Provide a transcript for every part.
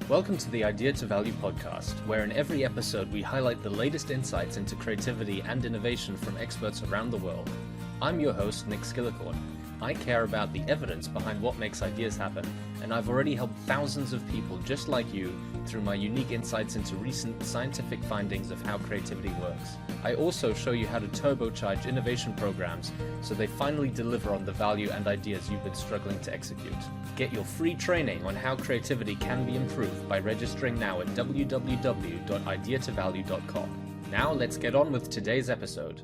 Welcome to the Idea to Value podcast, where in every episode we highlight the latest insights into creativity and innovation from experts around the world. I'm your host, Nick Skillicorn. I care about the evidence behind what makes ideas happen, and I've already helped thousands of people just like you through my unique insights into recent scientific findings of how creativity works. I also show you how to turbocharge innovation programs so they finally deliver on the value and ideas you've been struggling to execute. Get your free training on how creativity can be improved by registering now at www.ideatovalue.com. Now let's get on with today's episode.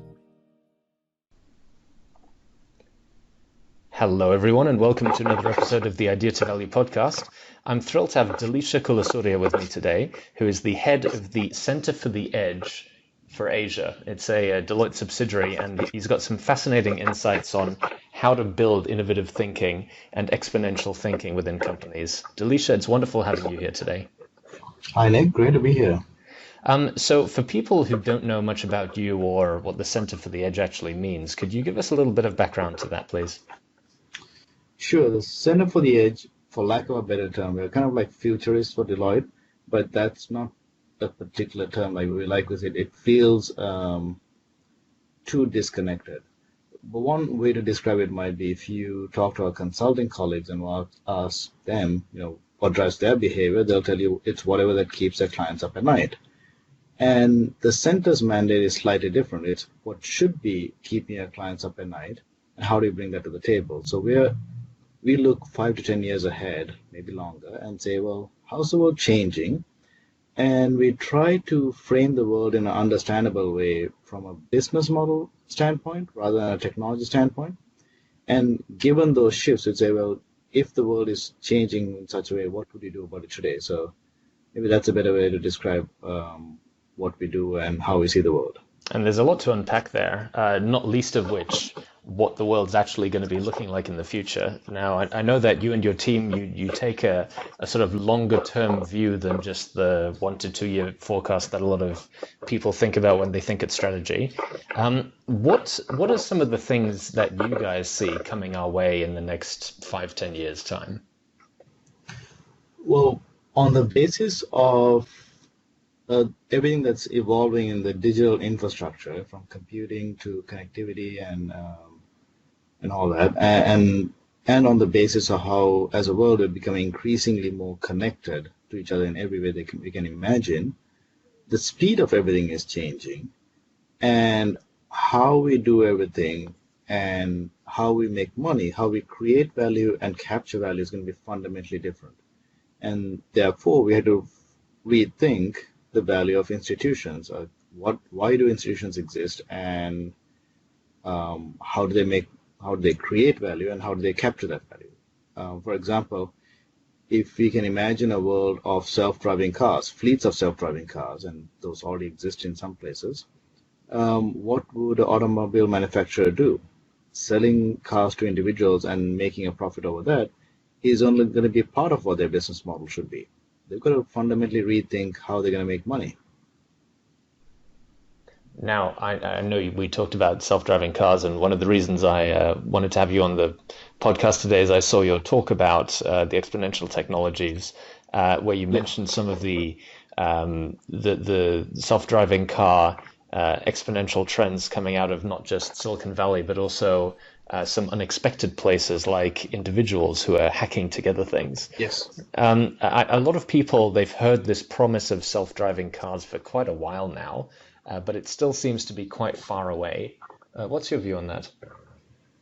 Hello everyone and welcome to another episode of the Idea to Value podcast. I'm thrilled to have Duleesha Kulasoorya with me today, who is the head of the Center for the Edge for Asia. It's a Deloitte subsidiary, and he's got some fascinating insights on how to build innovative thinking and exponential thinking within companies. Duleesha, it's wonderful having you here today. Hi Nick, great to be here. So for people who don't know much about you or what the Center for the Edge actually means, could you give us a little bit of background to that, please? Sure, the Center for the Edge, for lack of a better term, we're kind of like futurists for Deloitte, but that's not a particular term like we like with it. It feels too disconnected. But one way to describe it might be if you talk to our consulting colleagues and ask them, what drives their behavior, they'll tell you it's whatever that keeps their clients up at night. And the center's mandate is slightly different. It's what should be keeping our clients up at night, and how do you bring that to the table? So we look 5 to 10 years ahead, maybe longer, and say, well, how's the world changing? And we try to frame the world in an understandable way from a business model standpoint rather than a technology standpoint. And given those shifts, we'd say, well, if the world is changing in such a way, what would you do about it today? So maybe that's a better way to describe what we do and how we see the world. And there's a lot to unpack there, not least of which what the world's actually going to be looking like in the future. Now, I know that you and your team, you take a sort of longer term view than just the 1 to 2 year forecast that a lot of people think about when they think at strategy. What are some of the things that you guys see coming our way in the next 5-10 years time? Well, on the basis of everything that's evolving in the digital infrastructure, from computing to connectivity and all that, and on the basis of how, as a world, we're becoming increasingly more connected to each other in every way we can imagine, the speed of everything is changing, and how we do everything and how we make money, how we create value and capture value is going to be fundamentally different. And therefore, we had to rethink the value of institutions. Why do institutions exist, and how do they create value, and how do they capture that value? For example, if we can imagine a world of self-driving cars, fleets of self-driving cars, and those already exist in some places, what would an automobile manufacturer do? Selling cars to individuals and making a profit over that is only going to be part of what their business model should be. They've got to fundamentally rethink how they're going to make money. Now, I know we talked about self-driving cars, and one of the reasons I wanted to have you on the podcast today is I saw your talk about the exponential technologies, where you mentioned some of the self-driving car exponential trends coming out of not just Silicon Valley, but also some unexpected places like individuals who are hacking together things. Yes. A lot of people, they've heard this promise of self-driving cars for quite a while now, but it still seems to be quite far away. What's your view on that?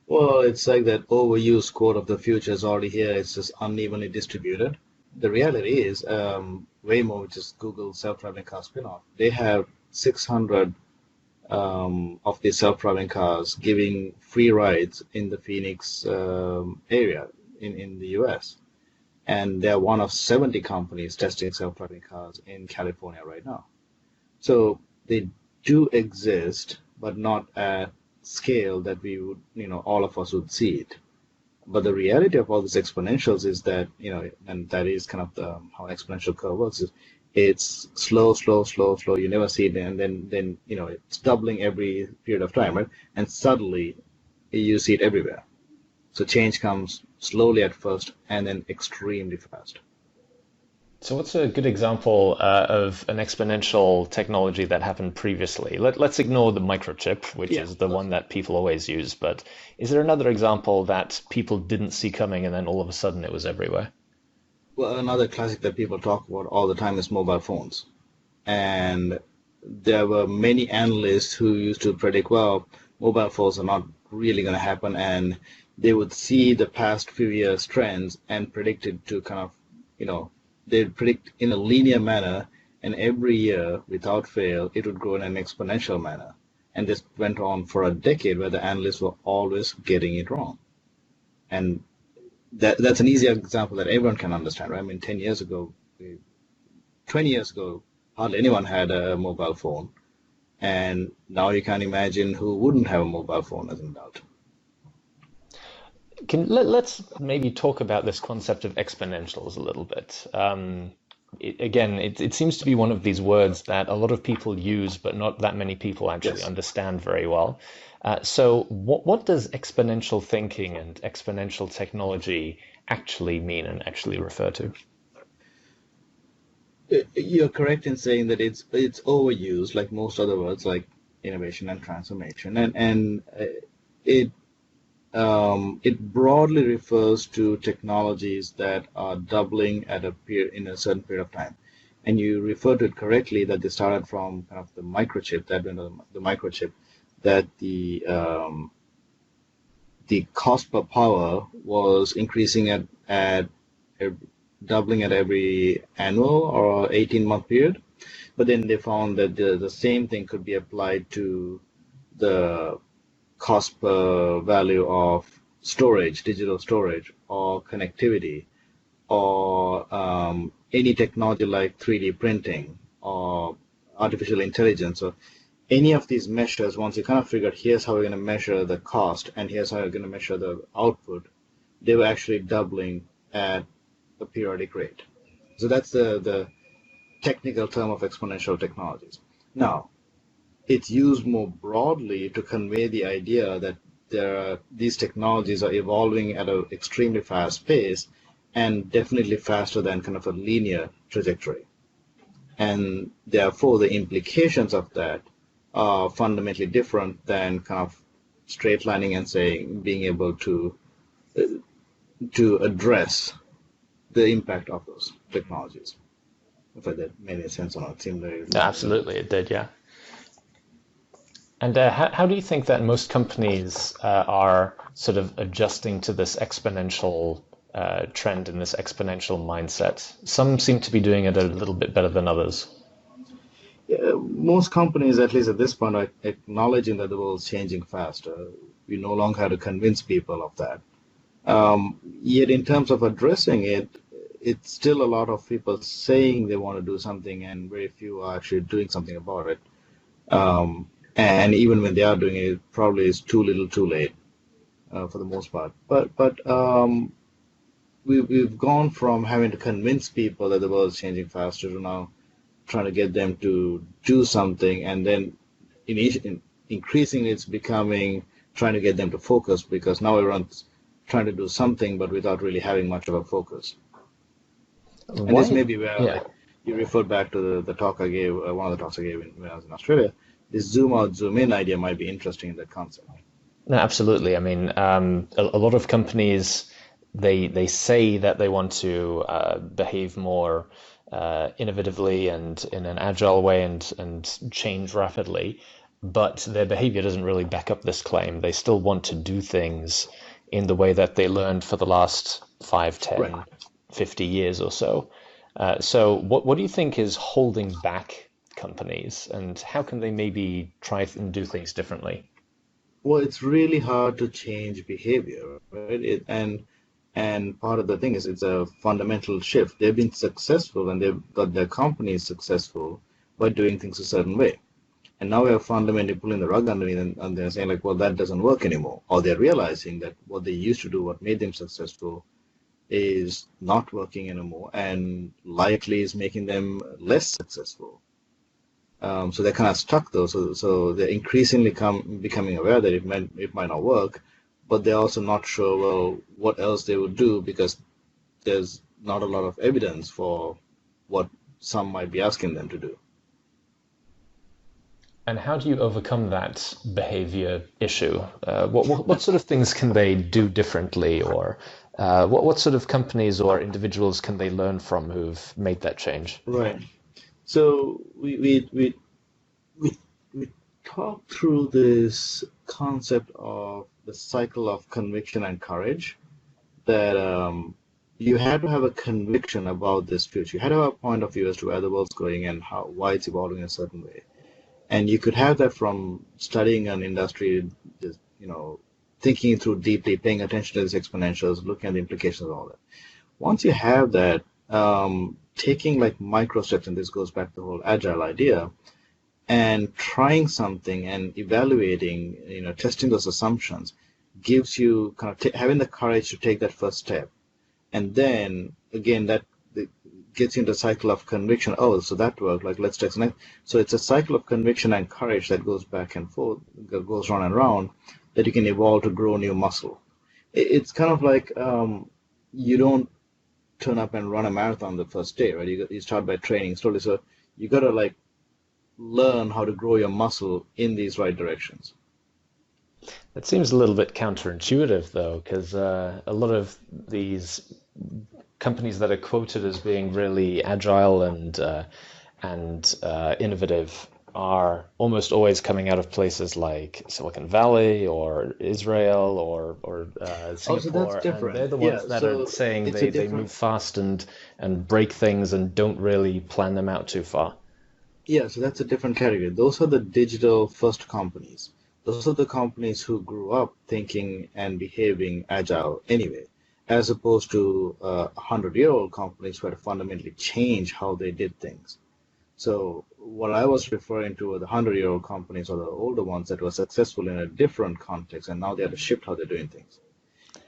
Well, it's like that overused quote of the future is already here. It's just unevenly distributed. The reality is Waymo, which is Google's self-driving car spinoff, they have 600 of these self-driving cars giving free rides in the Phoenix area in the US. And they're one of 70 companies testing self-driving cars in California right now. So they do exist, but not at scale that we would, all of us would see it. But the reality of all these exponentials is that, and that is kind of how exponential curve works, is it's slow. You never see it, and then it's doubling every period of time, right? And suddenly you see it everywhere. So change comes slowly at first, and then extremely fast. So what's a good example of an exponential technology that happened previously? Let's ignore the microchip, which Yeah. is the one that people always use, but is there another example that people didn't see coming and then all of a sudden it was everywhere? Well, another classic that people talk about all the time is mobile phones. And there were many analysts who used to predict, well, mobile phones are not really going to happen, and they would see the past few years trends and predict it to kind of, they'd predict in a linear manner, and every year, without fail, it would grow in an exponential manner. And this went on for a decade where the analysts were always getting it wrong. And that's an easy example that everyone can understand, right? I mean, 10 years ago, 20 years ago, hardly anyone had a mobile phone. And now you can imagine who wouldn't have a mobile phone as an adult. Let's maybe talk about this concept of exponentials a little bit. It seems to be one of these words that a lot of people use, but not that many people actually Yes. understand very well. So what does exponential thinking and exponential technology actually mean and actually refer to? You're correct in saying that it's overused, like most other words, like innovation and transformation, and it broadly refers to technologies that are doubling at in a certain period of time. And you refer to it correctly that they started from kind of the microchip, the microchip, that the cost per power was increasing at doubling at every annual or 18-month period. But then they found that the same thing could be applied to the cost per value of storage, digital storage, or connectivity, or any technology like 3D printing or artificial intelligence. So any of these measures, once you kind of figured here's how we're going to measure the cost and here's how we're going to measure the output, they were actually doubling at a periodic rate. So that's the technical term of exponential technologies. Now, it's used more broadly to convey the idea that these technologies are evolving at an extremely fast pace and definitely faster than kind of a linear trajectory. And therefore, the implications of that are fundamentally different than kind of straight lining and saying being able to address the impact of those technologies. If that made any sense or not, it seemed very Absolutely, it did, yeah. And how do you think that most companies are sort of adjusting to this exponential trend and this exponential mindset? Some seem to be doing it a little bit better than others. Yeah, most companies, at least at this point, are acknowledging that the world's changing faster. We no longer have to convince people of that. Yet, in terms of addressing it, it's still a lot of people saying they want to do something, and very few are actually doing something about it. And even when they are doing it, it probably is too little, too late for the most part. But we've gone from having to convince people that the world is changing faster to now trying to get them to do something, and then increasingly it's becoming trying to get them to focus because now everyone's trying to do something but without really having much of a focus. And this Why? may be where, Yeah. like, you referred back to the talk I gave, one of the talks I gave when I was in Australia. This zoom out, zoom in idea might be interesting in that concept. No, absolutely. I mean, a lot of companies they say that they want to behave more innovatively and in an agile way and change rapidly, but their behavior doesn't really back up this claim. They still want to do things in the way that they learned for the last 5, Right. 10, 50 years or so. So what do you think is holding back companies, and how can they maybe try and do things differently? Well, it's really hard to change behavior, right? And part of the thing is it's a fundamental shift. They've been successful and they've got their companies successful by doing things a certain way. And now we're fundamentally pulling the rug underneath and they're saying like, well, that doesn't work anymore. Or they're realizing that what they used to do, what made them successful, is not working anymore and likely is making them less successful. So they're kind of stuck though. So they're increasingly becoming aware that it might not work, but they're also not sure well what else they would do because there's not a lot of evidence for what some might be asking them to do. And how do you overcome that behavior issue? What sort of things can they do differently, or what sort of companies or individuals can they learn from who've made that change? Right. So we talked through this concept of the cycle of conviction and courage, that you had to have a conviction about this future. You had to have a point of view as to where the world's going and why it's evolving in a certain way. And you could have that from studying an industry, just, thinking through deeply, paying attention to these exponentials, looking at the implications of all that. Once you have that, taking like micro steps, and this goes back to the whole agile idea, and trying something and evaluating, testing those assumptions gives you kind of having the courage to take that first step. And then again, that gets you into a cycle of conviction. Oh, so that worked. Like, let's test next. So it's a cycle of conviction and courage that goes back and forth, goes round and round, that you can evolve to grow new muscle. It's kind of like you don't turn up and run a marathon the first day, right? You start by training slowly. So you got to like learn how to grow your muscle in these right directions. That seems a little bit counterintuitive, though, because a lot of these companies that are quoted as being really agile and innovative are almost always coming out of places like Silicon Valley or Israel or So Singapore, that's and different. they're the ones that are saying they move fast and break things and don't really plan them out too far. Yeah, so that's a different category. Those are the digital first companies. Those are the companies who grew up thinking and behaving agile anyway, as opposed to 100-year-old companies who had to fundamentally change how they did things. So what I was referring to were the 100-year-old companies, or the older ones that were successful in a different context, and now they had to shift how they're doing things.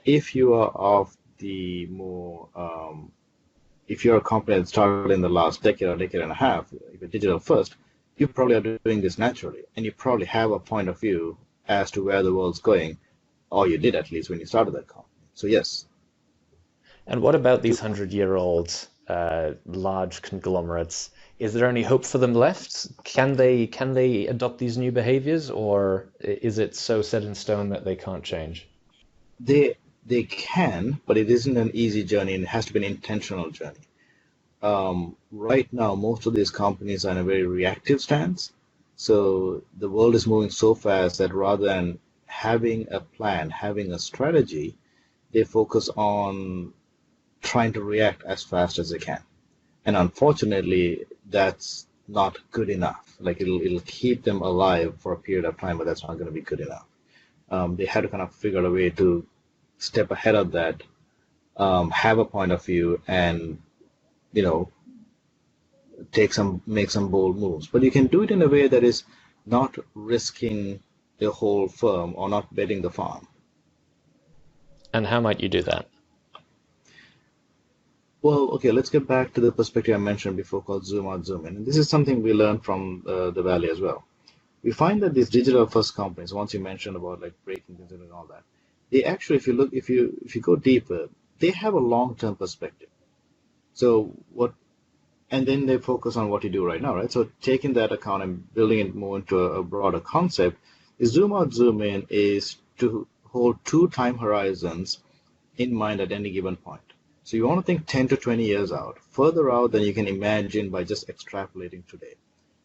If you are of the more if you're a company that started in the last decade or decade and a half, if you're digital first, you probably are doing this naturally, and you probably have a point of view as to where the world's going, or you did at least when you started that company. So yes. And what about these 100-year-old large conglomerates? Is there any hope for them left? Can they adopt these new behaviors, or is it so set in stone that they can't change? They can, but it isn't an easy journey, and it has to be an intentional journey. Right now, most of these companies are in a very reactive stance. So the world is moving so fast that rather than having a plan, having a strategy, they focus on trying to react as fast as they can. And unfortunately, that's not good enough. Like it'll keep them alive for a period of time, but that's not going to be good enough. They had to kind of figure out a way to step ahead of that, have a point of view, and make some bold moves. But you can do it in a way that is not risking the whole firm or not betting the farm. And how might you do that? Well, okay, let's get back to the perspective I mentioned before called zoom out, zoom in. And this is something we learned from the Valley as well. We find that these digital first companies, once you mentioned about like breaking things and all that, they actually, if you go deeper, they have a long-term perspective. So and then they focus on what you do right now, right? So taking that account and building it more into a broader concept, the zoom out, zoom in is to hold two time horizons in mind at any given point. So you want to think 10 to 20 years out, further out than you can imagine by just extrapolating today,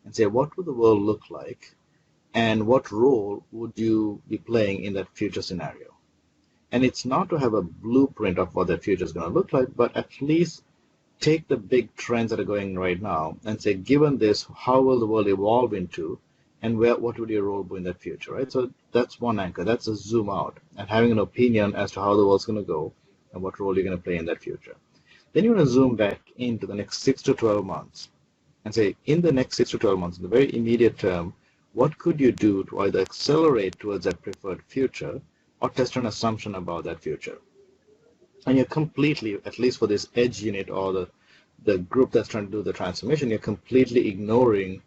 and say, what would the world look like, and what role would you be playing in that future scenario? And it's not to have a blueprint of what that future is going to look like, but at least take the big trends that are going right now and say, given this, how will the world evolve into, and what would your role be in that future, right? So that's one anchor. That's a zoom out, and having an opinion as to how the world's going to go and what role you're going to play in that future. Then you want to zoom back into the next 6 to 12 months and say, in the next 6 to 12 months, in the very immediate term, what could you do to either accelerate towards that preferred future or test an assumption about that future? And you're completely, at least for this edge unit or the group that's trying to do the transformation, you're completely ignoring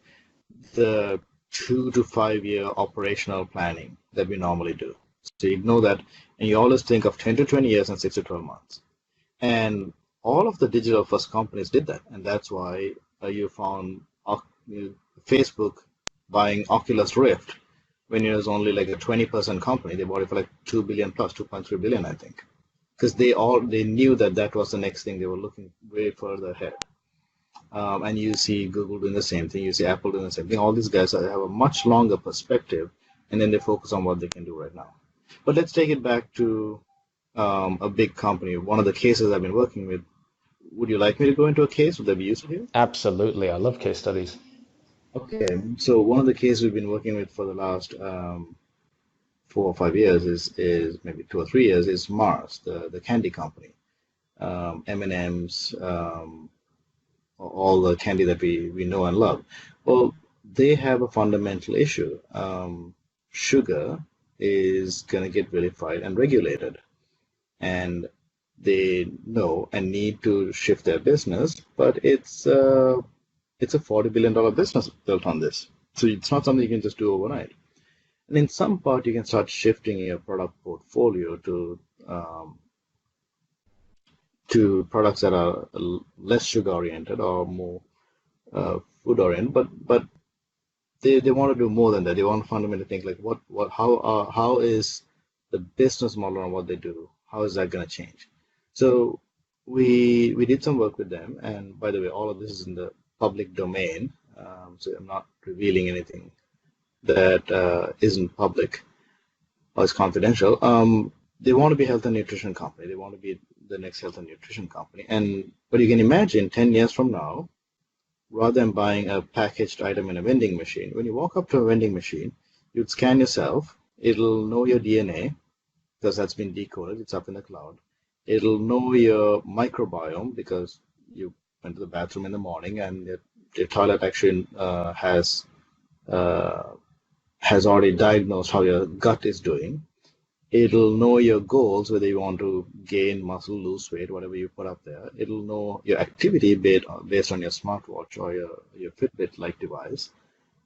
the 2 to 5 year operational planning that we normally do. So you ignore that, and you always think of 10 to 20 years and 6 to 12 months. And all of the digital first companies did that. And that's why you found Facebook buying Oculus Rift when it was only like a 20% company. They bought it for like 2 billion plus, 2.3 billion, I think. Because they knew that that was the next thing. They were looking way further ahead. And you see Google doing the same thing. You see Apple doing the same thing. All these guys have a much longer perspective, and then they focus on what they can do right now. But let's take it back to a big company. One of the cases I've been working with. Would you like me to go into a case? Would that be useful here? Absolutely. I love case studies. Okay. So one of the cases we've been working with for the last 4 or 5 years is maybe 2 or 3 years is Mars, the candy company. M&M's, all the candy that we know and love. Well, they have a fundamental issue. Sugar is going to get vilified and regulated, and they know and need to shift their business, but it's a $40 billion business built on this. So it's not something you can just do overnight. And in some part, you can start shifting your product portfolio to products that are less sugar oriented or more food oriented, but they want to do more than that. They want to fundamentally think like how is the business model on what they do? How is that going to change? So we did some work with them, and by the way, all of this is in the public domain, so I'm not revealing anything that isn't public or is confidential. They want to be a health and nutrition company. They want to be the next health and nutrition company. But you can imagine 10 years from now, rather than buying a packaged item in a vending machine, when you walk up to a vending machine, you'd scan yourself. It'll know your DNA because that's been decoded. It's up in the cloud. It'll know your microbiome because you went to the bathroom in the morning and your toilet actually has already diagnosed how your gut is doing. It'll know your goals, whether you want to gain muscle, lose weight, whatever you put up there. It'll know your activity based on your smartwatch or your Fitbit-like device.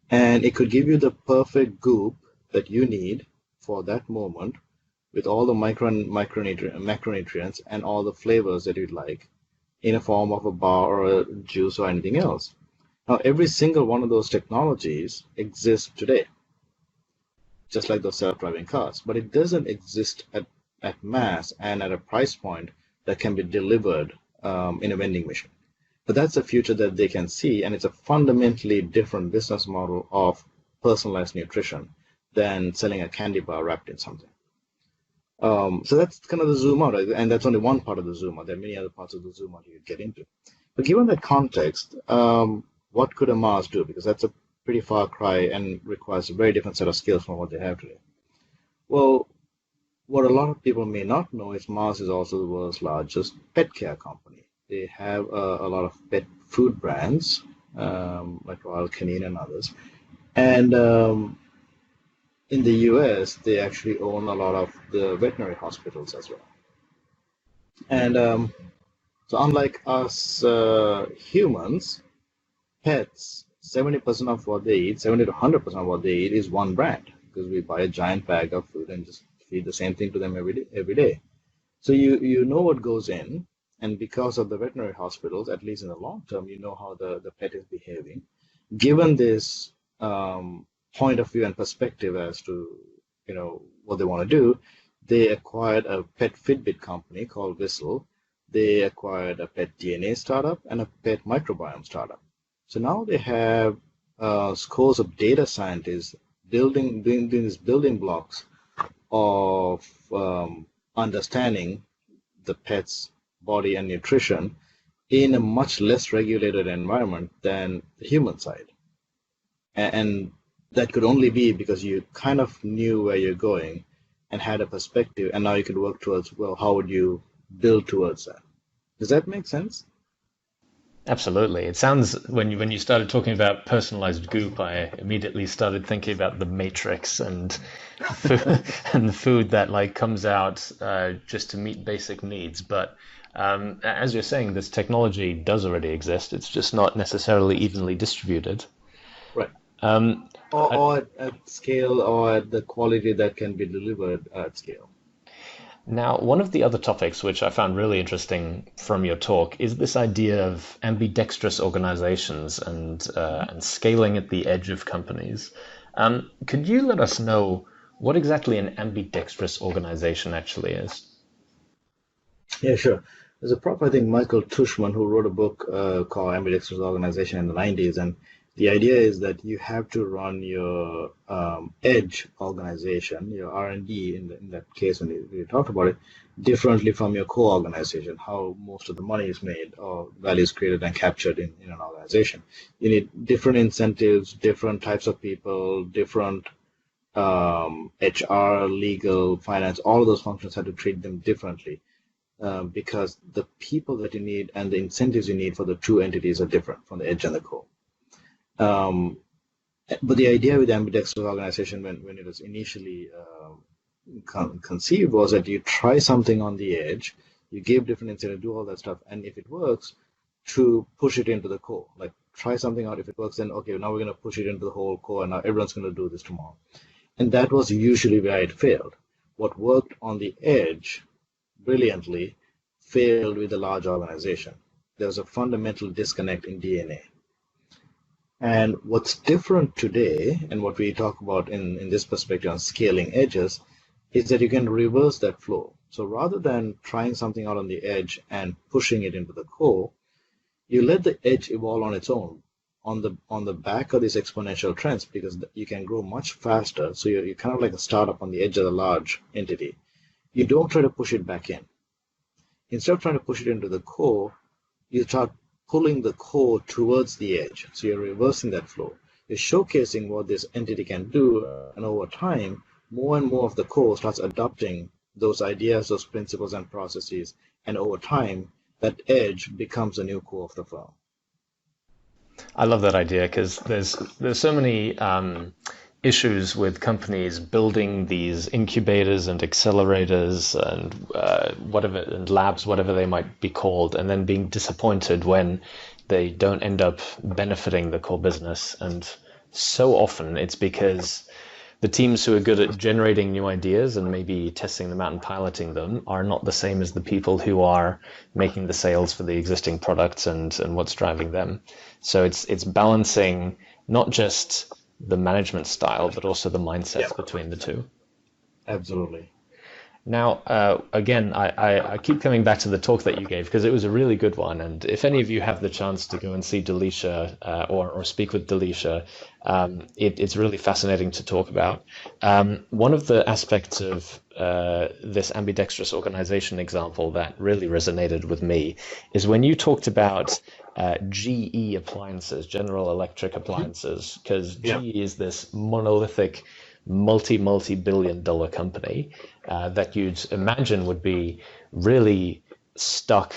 And it could give you the perfect goop that you need for that moment with all the macronutrients and all the flavors that you'd like in a form of a bar or a juice or anything else. Now, every single one of those technologies exists today, just like those self-driving cars, but it doesn't exist at mass and at a price point that can be delivered in a vending machine. But that's a future that they can see, and it's a fundamentally different business model of personalized nutrition than selling a candy bar wrapped in something. So that's kind of the zoom out, and that's only one part of the zoom out. There are many other parts of the zoom out you could get into. But given that context, what could a Mars do? Because that's a pretty far cry and requires a very different set of skills from what they have today. Well, what a lot of people may not know is Mars is also the world's largest pet care company. They have a lot of pet food brands, like Royal Canin and others. And in the US, they actually own a lot of the veterinary hospitals as well. And so unlike us humans, pets, 70% of what they eat, 70 to 100% of what they eat is one brand, because we buy a giant bag of food and just feed the same thing to them every day. So you know what goes in, and because of the veterinary hospitals, at least in the long term, you know how the pet is behaving. Given this point of view and perspective as to what they want to do, they acquired a pet Fitbit company called Whistle. They acquired a pet DNA startup and a pet microbiome startup. So now they have scores of data scientists doing these building blocks of understanding the pet's body and nutrition in a much less regulated environment than the human side. And that could only be because you kind of knew where you're going and had a perspective, and now you could work towards, well, how would you build towards that? Does that make sense? Absolutely. It sounds when you started talking about personalized goop, I immediately started thinking about the Matrix and and the food that like comes out just to meet basic needs. But as you're saying, this technology does already exist. It's just not necessarily evenly distributed. Right. Um, I, Or at scale or at the quality that can be delivered at scale. Now, one of the other topics which I found really interesting from your talk is this idea of ambidextrous organizations and scaling at the edge of companies. Could you let us know what exactly an ambidextrous organization actually is? Yeah, sure. There's a prof, I think, Michael Tushman, who wrote a book called Ambidextrous Organization in the 90s. And the idea is that you have to run your edge organization, your R&D in that case, when we talked about it, differently from your core organization, how most of the money is made or value is created and captured in an organization. You need different incentives, different types of people, different HR, legal, finance, all of those functions have to treat them differently because the people that you need and the incentives you need for the two entities are different from the edge and the core. But the idea with the ambidextrous organization, when it was initially conceived, was that you try something on the edge, you give different incentives, do all that stuff, and if it works, to push it into the core. Like try something out. If it works, then okay, now we're going to push it into the whole core, and now everyone's going to do this tomorrow. And that was usually where it failed. What worked on the edge brilliantly failed with a large organization. There was a fundamental disconnect in DNA. And what's different today, and what we talk about in this perspective on scaling edges, is that you can reverse that flow. So rather than trying something out on the edge and pushing it into the core, you let the edge evolve on its own on the back of these exponential trends, because you can grow much faster. So you're kind of like a startup on the edge of a large entity. You don't try to push it back in. Instead of trying to push it into the core, you start pulling the core towards the edge. So you're reversing that flow. You're showcasing what this entity can do, and over time, more and more of the core starts adopting those ideas, those principles and processes, and over time, that edge becomes a new core of the firm. I love that idea because there's so many issues with companies building these incubators and accelerators and whatever and labs, whatever they might be called, and then being disappointed when they don't end up benefiting the core business. And so often it's because the teams who are good at generating new ideas and maybe testing them out and piloting them are not the same as the people who are making the sales for the existing products and what's driving them. So it's balancing not just the management style, but also the mindsets between the two. Absolutely. Now, again, I keep coming back to the talk that you gave because it was a really good one. And if any of you have the chance to go and see Duleesha or speak with Duleesha, it's really fascinating to talk about. One of the aspects of this ambidextrous organization example that really resonated with me is when you talked about GE appliances, General Electric appliances, because GE is this monolithic multi-billion dollar company that you'd imagine would be really stuck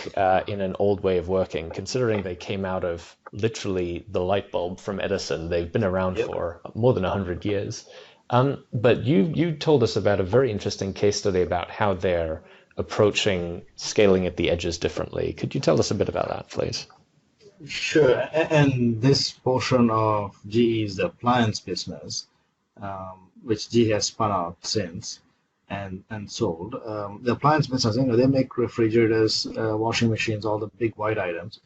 in an old way of working, considering they came out of literally the light bulb from Edison. They've been around for more than 100 years. But you told us about a very interesting case study about how they're approaching scaling at the edges differently. Could you tell us a bit about that, please? Sure. And this portion of GE is the appliance business, which GE has spun out since and sold. The appliance business, they make refrigerators, washing machines, all the big white items,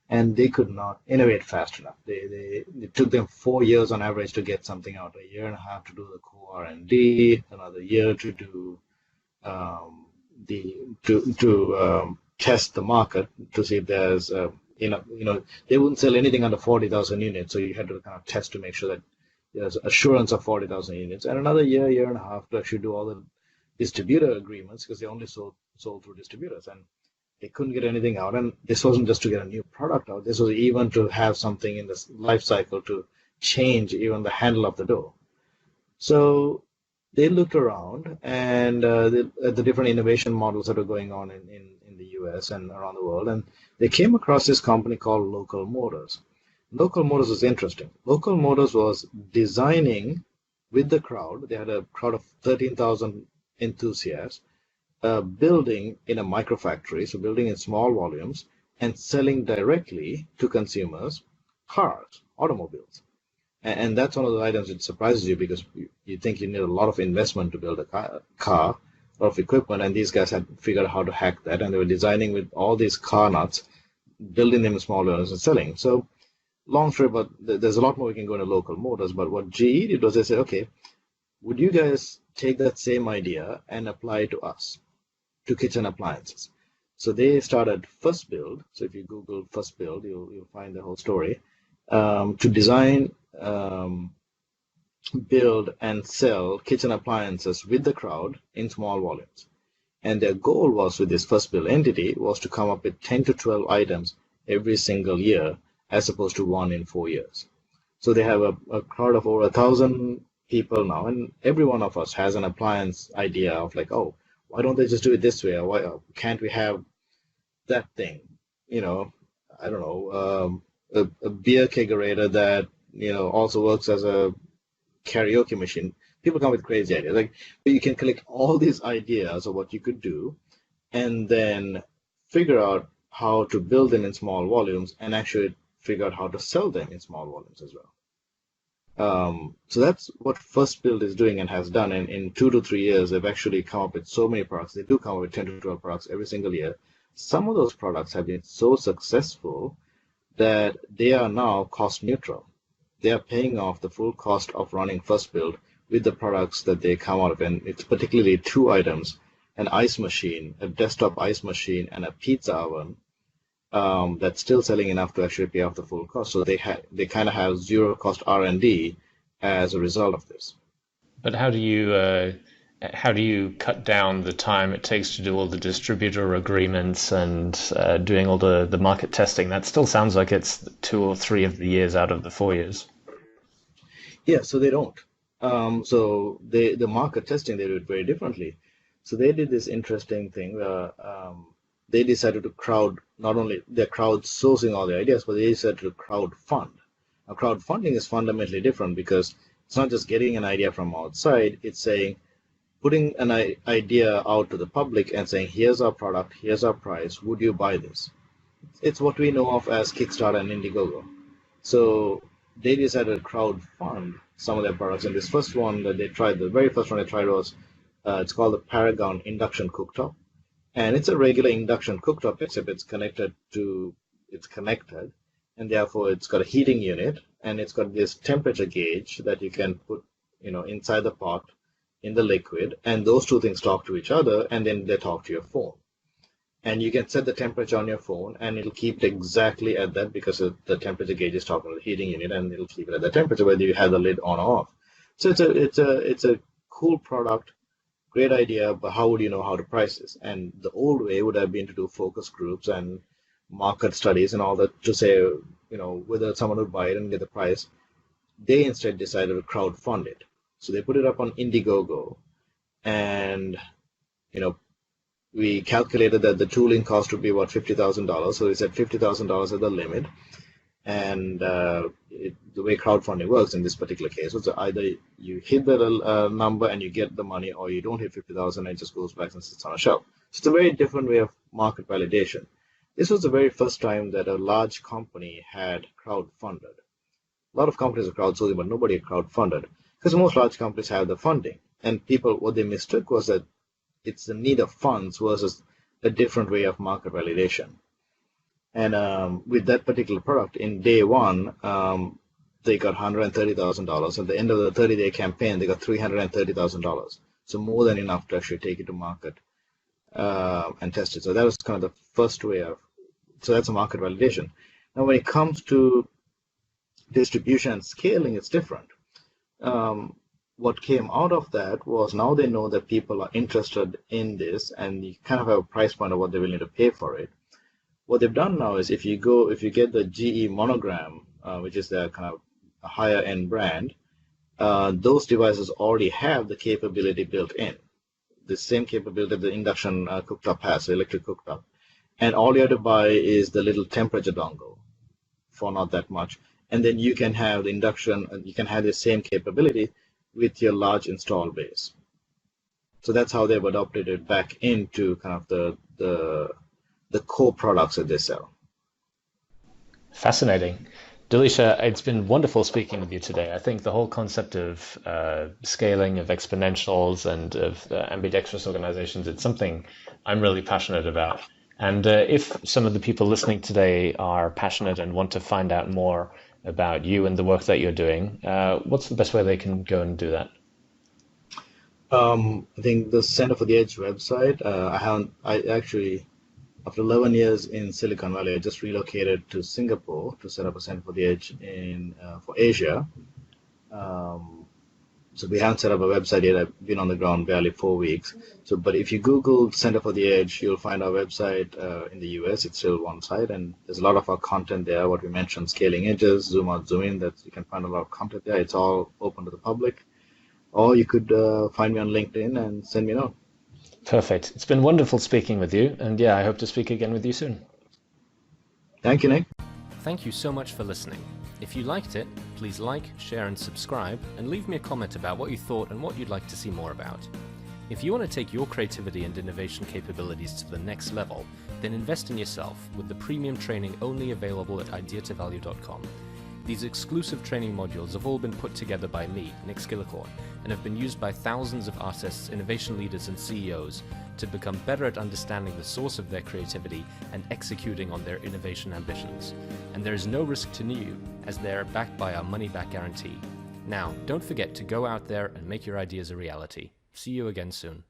and they could not innovate fast enough. It took them 4 years on average to get something out, a year and a half to do the core R&D, another year to do test the market to see if there's they wouldn't sell anything under 40,000 units, so you had to kind of test to make sure that there's assurance of 40,000 units, and another year and a half to actually do all the distributor agreements, because they only sold through distributors, and they couldn't get anything out. And this wasn't just to get a new product out, this was even to have something in this life cycle to change even the handle of the door. So they looked around and the different innovation models that were going on in the US and around the world, and they came across this company called Local Motors. Local Motors was interesting. Local Motors was designing with the crowd. They had a crowd of 13,000 enthusiasts, building in a microfactory, so building in small volumes and selling directly to consumers cars, automobiles. And that's one of the items that surprises you, because you think you need a lot of investment to build a car. of equipment, and these guys had figured out how to hack that, and they were designing with all these car nuts, building them in small units and selling. So long story, but there's a lot more we can go into local motors. But what GE did was they said, okay, would you guys take that same idea and apply it to us, to kitchen appliances? So they started FirstBuild. So if you Google FirstBuild, you'll find the whole story. To design, build, and sell kitchen appliances with the crowd in small volumes. And their goal was with this FirstBuild entity was to come up with 10 to 12 items every single year, as opposed to 1 in 4 years. So they have a crowd of over 1,000 people now, and every one of us has an appliance idea of like, oh, why don't they just do it this way? Or why can't we have that thing? You know, I don't know, a beer kegerator that, you know, also works as a karaoke machine. People come with crazy ideas. Like, you can collect all these ideas of what you could do, and then figure out how to build them in small volumes, and actually figure out how to sell them in small volumes as well. So that's what FirstBuild is doing and has done. And in 2 to 3 years, they've actually come up with so many products. They do come up with 10 to 12 products every single year. Some of those products have been so successful that they are now cost neutral. They are paying off the full cost of running FirstBuild with the products that they come out of. And it's particularly 2 items, an ice machine, a desktop ice machine, and a pizza oven. That's still selling enough to actually pay off the full cost. So they kind of have zero cost R&D as a result of this. But how do you cut down the time it takes to do all the distributor agreements and doing all the market testing? That still sounds like it's 2 or 3 of the years out of the 4 years. Yeah, so they don't. So the market testing, they do it very differently. So they did this interesting thing where they decided to not only they're crowdsourcing all the ideas, but they decided to crowd fund. Now, crowdfunding is fundamentally different because it's not just getting an idea from outside, it's saying, putting an idea out to the public and saying, here's our product, here's our price, would you buy this? It's what we know of as Kickstarter and Indiegogo. So they decided to crowd fund some of their products. And this first one that they tried, the very first one they tried was, it's called the Paragon Induction Cooktop. And it's a regular induction cooktop, except it's connected, and therefore it's got a heating unit, and it's got this temperature gauge that you can put, inside the pot in the liquid, and those 2 things talk to each other, and then they talk to your phone. And you can set the temperature on your phone, and it'll keep it exactly at that because the temperature gauge is talking to the heating unit, and it'll keep it at that temperature whether you have the lid on or off. So it's a cool product. Great idea, but how would you know how to price this? And the old way would have been to do focus groups and market studies and all that to say, whether someone would buy it and get the price. They instead decided to crowdfund it. So they put it up on Indiegogo, and, we calculated that the tooling cost would be about $50,000. So we said $50,000 is the limit. And the way crowdfunding works in this particular case was either you hit the number and you get the money, or you don't hit 50,000 and it just goes back and sits on a shelf. So it's a very different way of market validation. This was the very first time that a large company had crowdfunded. A lot of companies are crowdsourcing, but nobody had crowdfunded because most large companies have the funding. And people, what they mistook was that it's the need of funds versus a different way of market validation. And with that particular product, in day one, they got $130,000. At the end of the 30-day campaign, they got $330,000. So more than enough to actually take it to market and test it. So that was kind of the first way so that's a market validation. Now, when it comes to distribution and scaling, it's different. What came out of that was now they know that people are interested in this, and you kind of have a price point of what they're willing to pay for it. What they've done now is if you get the GE Monogram, which is their kind of a higher end brand, those devices already have the capability built in, the same capability the induction cooktop has, the electric cooktop. And all you have to buy is the little temperature dongle for not that much. And then you can have the induction, you can have the same capability with your large install base. So that's how they've adopted it back into kind of the core products that they sell. Fascinating. Duleesha, it's been wonderful speaking with you today. I think the whole concept of scaling, of exponentials, and of ambidextrous organizations, it's something I'm really passionate about. And if some of the people listening today are passionate and want to find out more about you and the work that you're doing, what's the best way they can go and do that? I think the Center for the Edge website, I actually, after 11 years in Silicon Valley, I just relocated to Singapore to set up a Center for the Edge for Asia. So we haven't set up a website yet. I've been on the ground barely 4 weeks. But if you Google Center for the Edge, you'll find our website in the US. It's still one site, and there's a lot of our content there. What we mentioned, scaling edges, zoom out, zoom in. That you can find a lot of content there. It's all open to the public. Or you could find me on LinkedIn and send me a note. Perfect. It's been wonderful speaking with you. And yeah, I hope to speak again with you soon. Thank you, Nick. Thank you so much for listening. If you liked it, please like, share, and subscribe, and leave me a comment about what you thought and what you'd like to see more about. If you want to take your creativity and innovation capabilities to the next level, then invest in yourself with the premium training only available at ideatovalue.com. These exclusive training modules have all been put together by me, Nick Skillicorn, and have been used by thousands of artists, innovation leaders, and CEOs to become better at understanding the source of their creativity and executing on their innovation ambitions. And there is no risk to you, as they're backed by our money-back guarantee. Now, don't forget to go out there and make your ideas a reality. See you again soon.